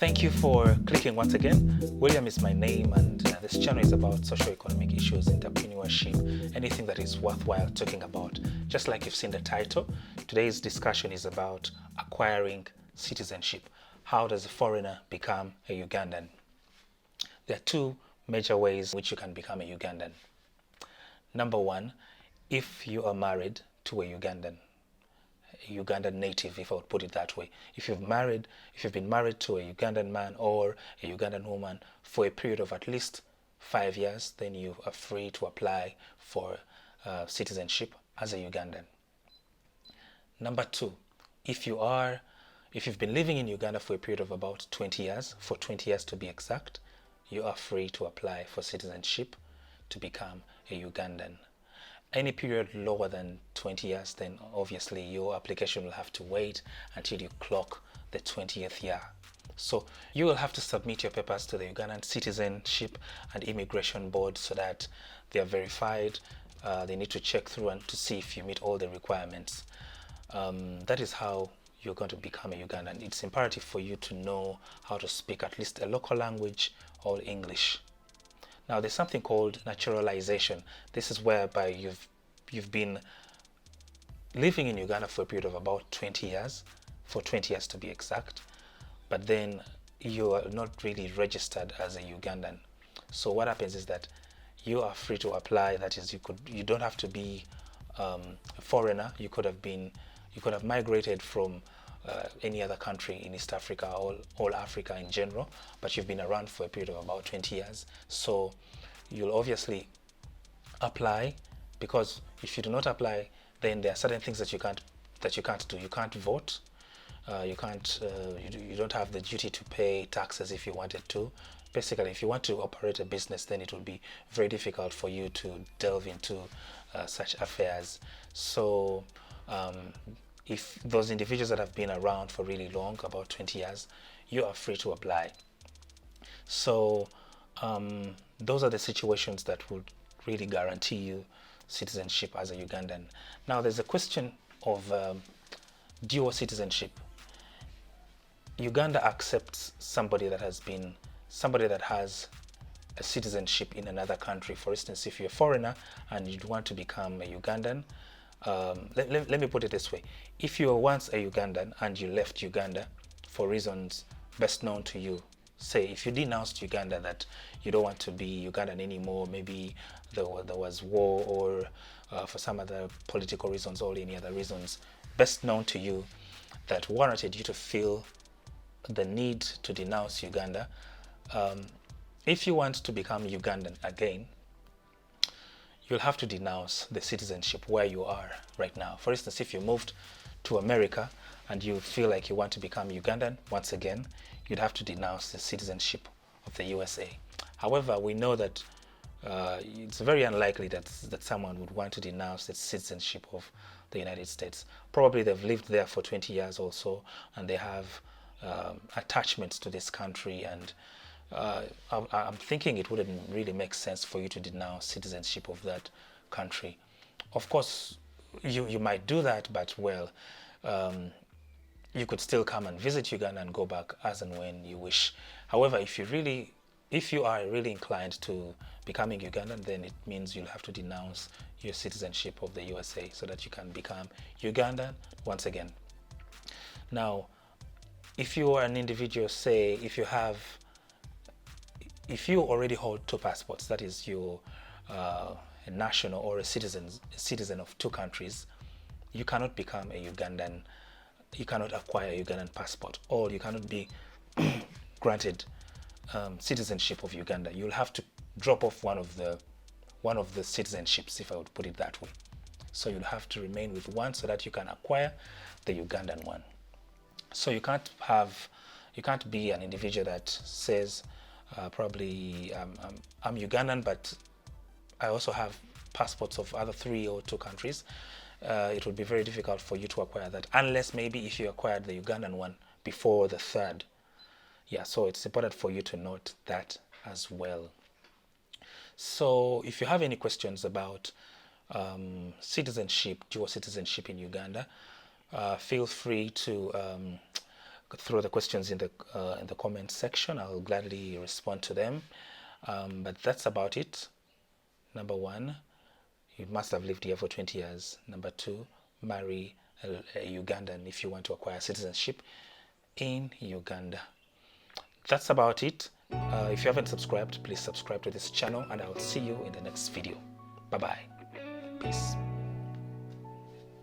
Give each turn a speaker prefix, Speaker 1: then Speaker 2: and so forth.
Speaker 1: Thank you for clicking once again. William is my name, and this channel is about socio-economic issues, entrepreneurship, anything that is worthwhile talking about. Just like you've seen the title, today's discussion is about acquiring citizenship. How does a foreigner become a Ugandan? There are two major ways in which you can become a Ugandan. Number one, if you are married to a Ugandan native, if I would put it that way. If you've been married to a Ugandan man or a Ugandan woman for a period of at least 5 years, then you are free to apply for citizenship as a Ugandan. Number two, if you've been living in Uganda for a period of about 20 years, for 20 years to be exact, you are free to apply for citizenship to become a Ugandan. Any period lower than 20 years, then obviously your application will have to wait until you clock the 20th year. So you will have to submit your papers to the Ugandan Citizenship and Immigration Board so that they are verified. They need to check through and to see if you meet all the requirements. That is how you're going to become a Ugandan. It's imperative for you to know how to speak at least a local language or English. Now, there's something called naturalization. This is whereby you've been living in Uganda for a period of about 20 years, for 20 years to be exact, but then you are not really registered as a Ugandan. So what happens is that you are free to apply. That is, you don't have to be a foreigner. You could have migrated from any other country in East Africa or all Africa in general, but you've been around for a period of about 20 years. So you'll obviously apply, because if you do not apply, then there are certain things that you can't do. You can't vote. You don't have the duty to pay taxes if you wanted to. Basically, if you want to operate a business, then it will be very difficult for you to delve into such affairs. So if those individuals that have been around for really long, about 20 years, you are free to apply. So those are the situations that would really guarantee you citizenship as a Ugandan. Now, there's a question of dual citizenship. Uganda accepts somebody that has a citizenship in another country. For instance, if you're a foreigner and you'd want to become a Ugandan, let me put it this way. If you were once a Ugandan and you left Uganda for reasons best known to you, say if you denounced Uganda, that you don't want to be Ugandan anymore, maybe there was war or for some other political reasons or any other reasons best known to you that warranted you to feel the need to denounce Uganda, if you want to become Ugandan again, you'll have to denounce the citizenship where you are right now. For instance, if you moved to America and you feel like you want to become Ugandan once again, you'd have to denounce the citizenship of the USA. However, we know that it's very unlikely that someone would want to denounce the citizenship of the United States. Probably they've lived there for 20 years or so, and they have attachments to this country, and I'm thinking it wouldn't really make sense for you to denounce citizenship of that country. Of course, you might do that, but well, you could still come and visit Uganda and go back as and when you wish. However, if you are really inclined to becoming Ugandan, then it means you'll have to denounce your citizenship of the USA so that you can become Ugandan once again. Now, if you are an individual, say if you already hold two passports, that is, you're a national or a citizen of two countries, you cannot become a Ugandan. You cannot acquire a Ugandan passport, or you cannot be granted citizenship of Uganda. You'll have to drop off one of the citizenships, if I would put it that way. So you'll have to remain with one so that you can acquire the Ugandan one. So you can't be an individual that says probably I'm Ugandan, but I also have passports of other 3 or 2 countries. It would be very difficult for you to acquire that, unless maybe if you acquired the Ugandan one before the 3rd. Yeah, so it's important for you to note that as well. So if you have any questions about citizenship, dual citizenship in Uganda, feel free to throw the questions in the comment section. I'll gladly respond to them. But that's about it. Number one, you must have lived here for 20 years. Number two, marry a Ugandan if you want to acquire citizenship in Uganda. That's about it. If you haven't subscribed, please subscribe to this channel, and I'll see you in the next video. Bye bye. Peace.